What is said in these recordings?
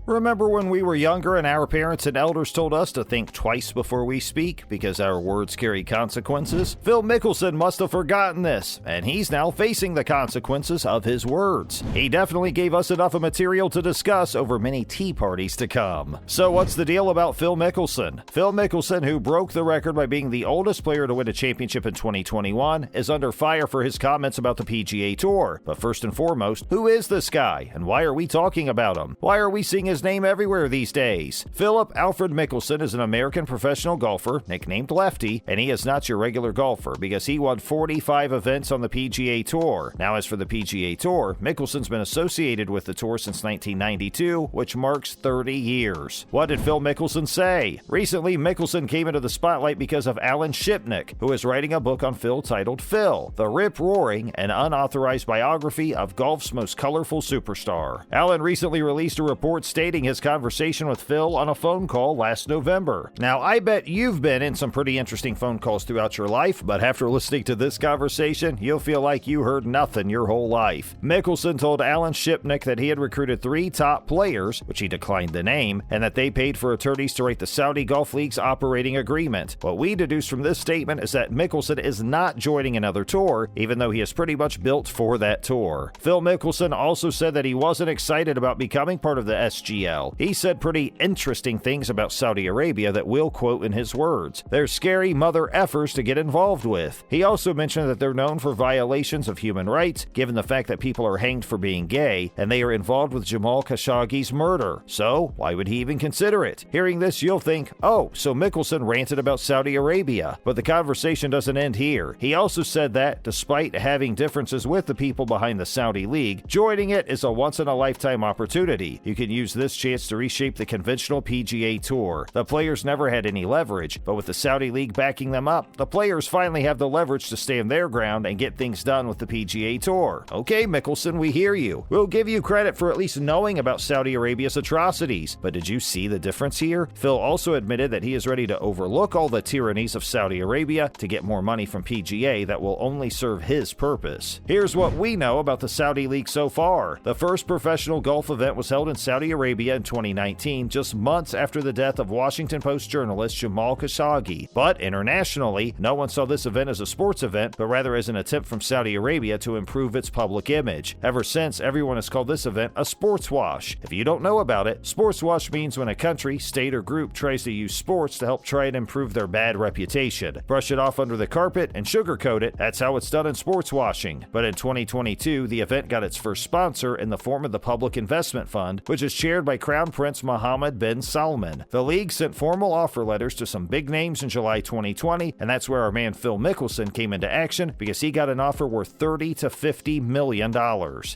Remember when we were younger and our parents and elders told us to think twice before we speak because our words carry consequences? Phil Mickelson must have forgotten this, and he's now facing the consequences of his words. He definitely gave us enough of material to discuss over many tea parties to come. So what's the deal about Phil Mickelson? Phil Mickelson, who broke the record by being the oldest player to win a championship in 2021, is under fire for his comments about the PGA Tour. But first and foremost, who is this guy, and why are we talking about him? Why are we seeing his name everywhere these days? Philip Alfred Mickelson is an American professional golfer, nicknamed Lefty, and he is not your regular golfer because he won 45 events on the PGA Tour. Now, as for the PGA Tour, Mickelson's been associated with the tour since 1992, which marks 30 years. What did Phil Mickelson say? Recently, Mickelson came into the spotlight because of Alan Shipnuck, who is writing a book on Phil titled Phil, the Rip-Roaring and Unauthorized Biography of Golf's Most Colorful Superstar. Alan recently released a report stating his conversation with Phil on a phone call last November. Now, I bet you've been in some pretty interesting phone calls throughout your life, but after listening to this conversation, you'll feel like you heard nothing your whole life. Mickelson told Alan Shipnuck that he had recruited 3 top players, which he declined the name, and that they paid for attorneys to write the Saudi Golf League's operating agreement. What we deduce from this statement is that Mickelson is not joining another tour, even though he is pretty much built for that tour. Phil Mickelson also said that he wasn't excited about becoming part of the SGL. He said pretty interesting things about Saudi Arabia that we'll quote in his words. They're scary mother effers to get involved with. He also mentioned that they're known for violations of human rights, given the fact that people are hanged for being gay, and they are involved with Jamal Khashoggi's murder. So, why would he even consider it? Hearing this, you'll think, oh, so Mickelson ranted about Saudi Arabia. But the conversation doesn't end here. He also said that, despite having differences with the people behind the Saudi League, joining it is a once-in-a-lifetime opportunity. You can use this chance to reshape the conventional PGA Tour. The players never had any leverage, but with the Saudi League backing them up, the players finally have the leverage to stand their ground and get things done with the PGA Tour. Okay, Mickelson, we hear you. We'll give you credit for at least knowing about Saudi Arabia's atrocities, but did you see the difference here? Phil also admitted that he is ready to overlook all the tyrannies of Saudi Arabia to get more money from PGA that will only serve his purpose. Here's what we know about the Saudi League so far. The first professional golf event was held in Saudi Arabia in 2019, just months after the death of Washington Post journalist Jamal Khashoggi. But internationally, no one saw this event as a sports event, but rather as an attempt from Saudi Arabia to improve its public image. Ever since, everyone has called this event a sports wash. If you don't know about it, sports wash means when a country, state, or group tries to use sports to help try and improve their bad reputation. Brush it off under the carpet and sugarcoat it, that's how it's done in sports washing. But in 2022, the event got its first sponsor in the form of the Public Investment Fund, which is chaired by Crown Prince Mohammed bin Salman. The league sent formal offer letters to some big names in July 2020, and that's where our man Phil Mickelson came into action because he got an offer worth $30 to $50 million.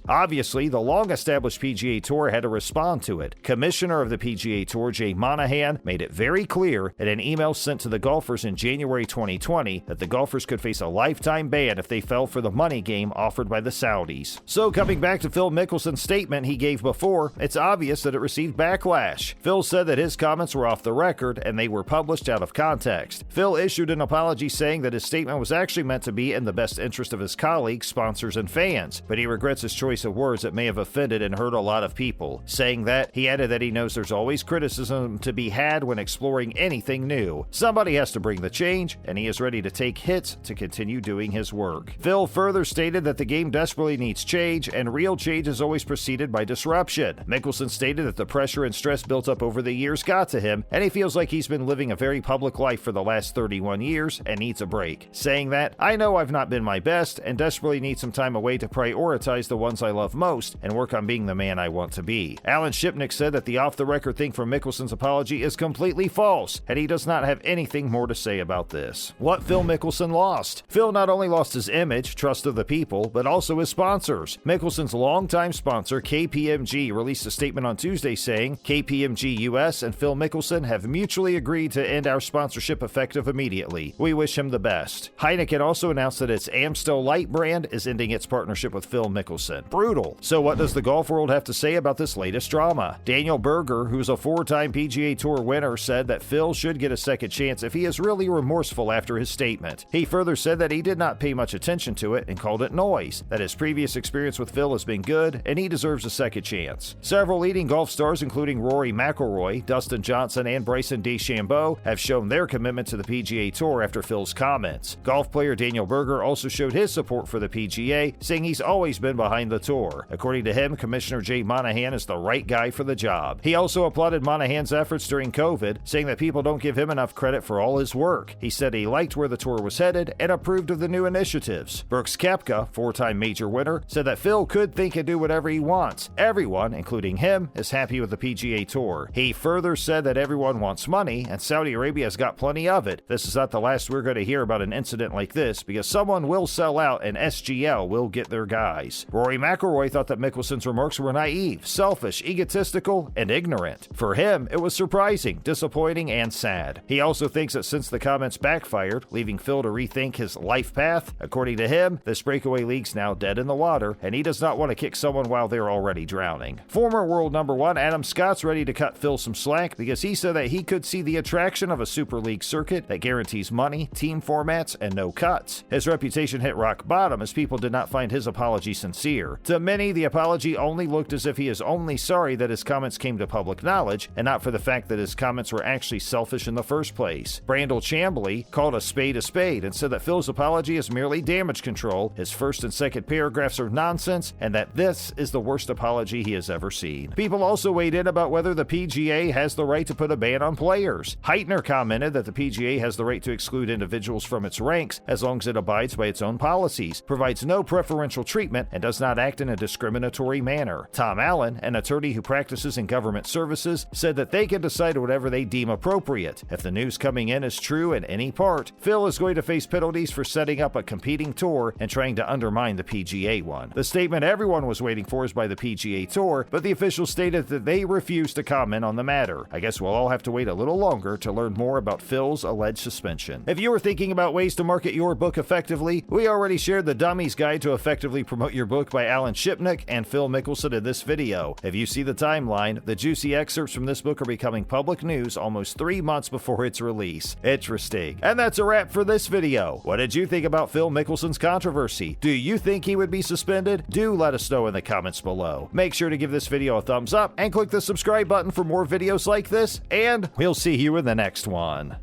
Obviously, the long-established PGA Tour had to respond to it. Commissioner of the PGA Tour, Jay Monahan, made it very clear in an email sent to the golfers in January 2020 that the golfers could face a lifetime ban if they fell for the money game offered by the Saudis. So coming back to Phil Mickelson's statement he gave before, it's obvious that it received backlash. Phil said that his comments were off the record and they were published out of context. Phil issued an apology saying that his statement was actually meant to be in the best interest of his colleagues, sponsors, and fans, but he regrets his choice of words that may have offended and hurt a lot of people. Saying that, he added that he knows there's always criticism to be had when exploring anything new. Somebody has to bring the change, and he is ready to take hits to continue doing his work. Phil further stated that the game desperately needs change, and real change is always preceded by disruption. Mickelson stated that the pressure and stress built up over the years got to him, and he feels like he's been living a very public life for the last 31 years and needs a break. Saying that, I know I've not been my best and desperately need some time away to prioritize the ones I love most and work on being the man I want to be. Alan Shipnuck said that the off-the-record thing from Mickelson's apology is completely false, and he does not have anything more to say about this. What Phil Mickelson lost? Phil not only lost his image, trust of the people, but also his sponsors. Mickelson's longtime sponsor, KPMG, released a statement on Tuesday saying, KPMG US and Phil Mickelson have mutually agreed to end our sponsorship effective immediately. We wish him the best. Heineken also announced that its Amstel Light brand is ending its partnership with Phil Mickelson. Brutal. So what does the golf world have to say about this latest drama? Daniel Berger, who's a 4-time PGA Tour winner, said that Phil should get a second chance if he is really remorseful after his statement. He further said that he did not pay much attention to it and called it noise, that his previous experience with Phil has been good and he deserves a second chance. Several leading golf golf stars including Rory McIlroy, Dustin Johnson, and Bryson DeChambeau have shown their commitment to the PGA Tour after Phil's comments. Golf player Daniel Berger also showed his support for the PGA, saying he's always been behind the tour. According to him, Commissioner Jay Monahan is the right guy for the job. He also applauded Monahan's efforts during COVID, saying that people don't give him enough credit for all his work. He said he liked where the tour was headed and approved of the new initiatives. Brooks Koepka, four-time major winner, said that Phil could think and do whatever he wants. Everyone, including him, is happy with the PGA Tour. He further said that everyone wants money, and Saudi Arabia's got plenty of it. This is not the last we're going to hear about an incident like this, because someone will sell out and SGL will get their guys. Rory McIlroy thought that Mickelson's remarks were naive, selfish, egotistical, and ignorant. For him, it was surprising, disappointing, and sad. He also thinks that since the comments backfired, leaving Phil to rethink his life path, according to him, this breakaway league's now dead in the water, and he does not want to kick someone while they're already drowning. Former world number one Adam Scott's ready to cut Phil some slack because he said that he could see the attraction of a Super League circuit that guarantees money, team formats, and no cuts. His reputation hit rock bottom as people did not find his apology sincere. To many, the apology only looked as if he is only sorry that his comments came to public knowledge and not for the fact that his comments were actually selfish in the first place. Brandel Chambly called a spade and said that Phil's apology is merely damage control, his first and second paragraphs are nonsense, and that this is the worst apology he has ever seen. People also weighed in about whether the PGA has the right to put a ban on players. Heitner commented that the PGA has the right to exclude individuals from its ranks as long as it abides by its own policies, provides no preferential treatment, and does not act in a discriminatory manner. Tom Allen, an attorney who practices in government services, said that they can decide whatever they deem appropriate. If the news coming in is true in any part, Phil is going to face penalties for setting up a competing tour and trying to undermine the PGA one. The statement everyone was waiting for is by the PGA Tour, but the officials stated that they refused to comment on the matter. I guess we'll all have to wait a little longer to learn more about Phil's alleged suspension. If you were thinking about ways to market your book effectively, we already shared the Dummy's Guide to Effectively Promote Your Book by Alan Shipnuck and Phil Mickelson in this video. If you see the timeline, the juicy excerpts from this book are becoming public news almost 3 months before its release. Interesting. And that's a wrap for this video. What did you think about Phil Mickelson's controversy? Do you think he would be suspended? Do let us know in the comments below. Make sure to give this video a thumbs up and click the subscribe button for more videos like this, and we'll see you in the next one.